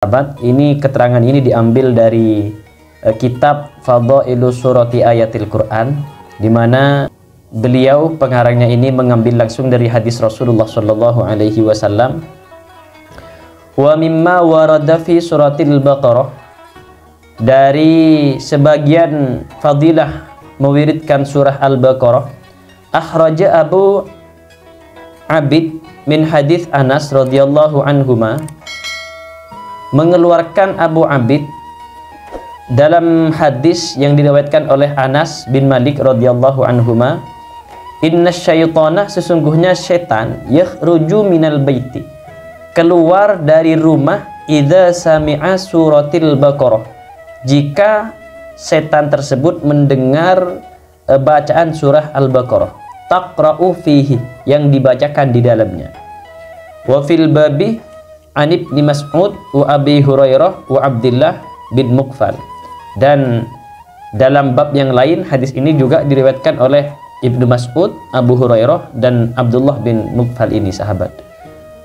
Sahabat, ini keterangan ini diambil dari kitab Fadhailus Surati Ayatil Quran, di mana beliau pengarangnya ini mengambil langsung dari hadis Rasulullah Shallallahu Alaihi Wasallam. Wa mimma warada fi suratil Baqarah, dari sebagian fadilah mewiridkan surah Al-Baqarah, akhraja Abu Abid min hadis Anas radhiyallahu anhuma, mengeluarkan Abu Abid dalam hadis yang diriwayatkan oleh Anas bin Malik radhiyallahu anhuma, inna syaitana, sesungguhnya setan, yakhruju minal baiti, keluar dari rumah, idza sami'a suratil Baqarah, jika setan tersebut mendengar bacaan surah Al-Baqarah, taqra'u fihi, yang dibacakan di dalamnya. Wa fil babi an Ibnu Mas'ud wa Abi Hurairah wa Abdullah bin Mughfal, dan dalam bab yang lain hadis ini juga diriwayatkan oleh Ibnu Mas'ud, Abu Hurairah dan Abdullah bin Mughfal ini, sahabat.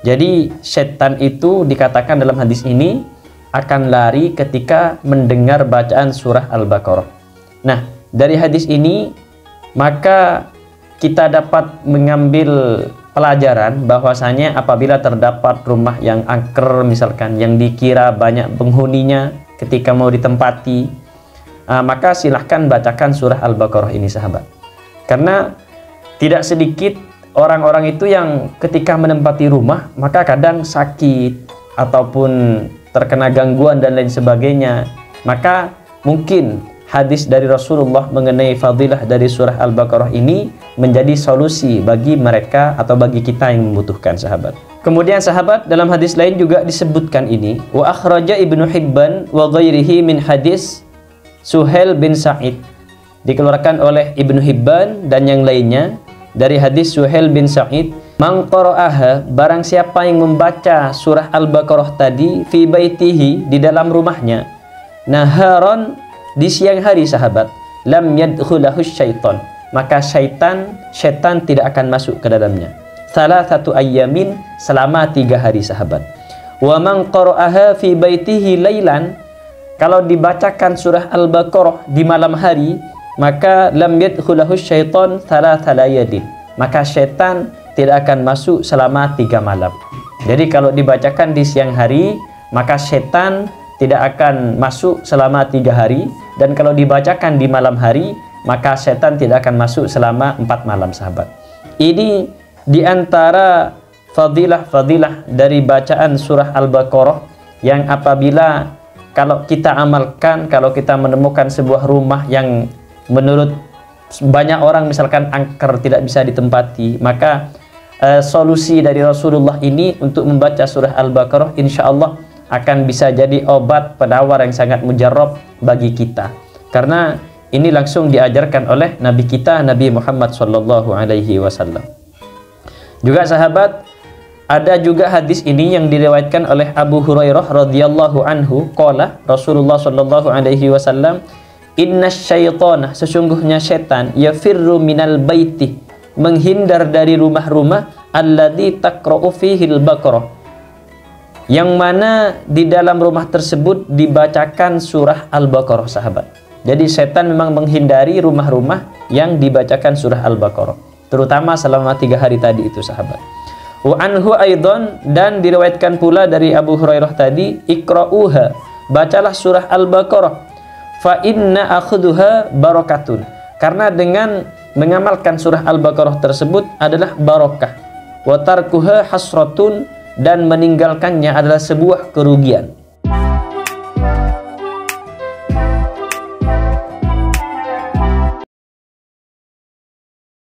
Jadi setan itu dikatakan dalam hadis ini akan lari ketika mendengar bacaan surah Al-Baqarah. Nah, dari hadis ini maka kita dapat mengambil pelajaran bahwasanya apabila terdapat rumah yang angker, misalkan yang dikira banyak penghuninya ketika mau ditempati, maka silahkan bacakan surah Al-Baqarah ini, sahabat. Karena tidak sedikit orang-orang itu yang ketika menempati rumah maka kadang sakit ataupun terkena gangguan dan lain sebagainya. Maka mungkin hadis dari Rasulullah mengenai fadilah dari surah Al-Baqarah ini menjadi solusi bagi mereka atau bagi kita yang membutuhkan, sahabat. Kemudian sahabat, dalam hadis lain juga disebutkan ini, wa akhraja Ibnu Hibban wa ghairihi min hadis Suhail bin Sa'id, dikeluarkan oleh Ibnu Hibban dan yang lainnya dari hadis Suhail bin Sa'id, man qara'aha, barang siapa yang membaca surah Al-Baqarah tadi, fi baitihi, di dalam rumahnya, naharon, di siang hari, sahabat, lam yadkhulahu syaitan, maka setan tidak akan masuk ke dalamnya. Salasatu ayyamin, selama 3 hari, sahabat. Wa man qara'aha fi baitihi lailan, kalau dibacakan surah Al-Baqarah di malam hari, maka lam yadkhulahu syaitan salatsa layalin, maka setan tidak akan masuk selama 3 malam. Jadi kalau dibacakan di siang hari, maka setan tidak akan masuk selama 3 hari, dan kalau dibacakan di malam hari, maka setan tidak akan masuk selama 4 malam, sahabat. Ini diantara fadilah-fadilah dari bacaan surah Al-Baqarah yang apabila kalau kita amalkan, kalau kita menemukan sebuah rumah yang menurut banyak orang misalkan angker, tidak bisa ditempati, maka solusi dari Rasulullah ini untuk membaca surah Al-Baqarah insya Allah akan bisa jadi obat penawar yang sangat mujarab bagi kita, karena ini langsung diajarkan oleh Nabi kita, Nabi Muhammad Sallallahu Alaihi Wasallam. Juga sahabat, ada juga hadis ini yang diriwayatkan oleh Abu Hurairah radhiyallahu anhu, qala Rasulullah Sallallahu Alaihi Wasallam, inna syaitana, sesungguhnya setan, yafirru minal baiti, menghindar dari rumah-rumah, alladzi taqra'u fihil Baqarah, yang mana di dalam rumah tersebut dibacakan surah Al-Baqarah, sahabat. Jadi setan memang menghindari rumah-rumah yang dibacakan surah Al-Baqarah, terutama selama 3 hari tadi itu, sahabat. Wa anhu aidon, dan diriwayatkan pula dari Abu Hurairah tadi, iqra'uha, bacalah surah Al-Baqarah, fa inna akhduha barakatun, karena dengan mengamalkan surah Al-Baqarah tersebut adalah barakah, wa tarkuha hasratun, dan meninggalkannya adalah sebuah kerugian.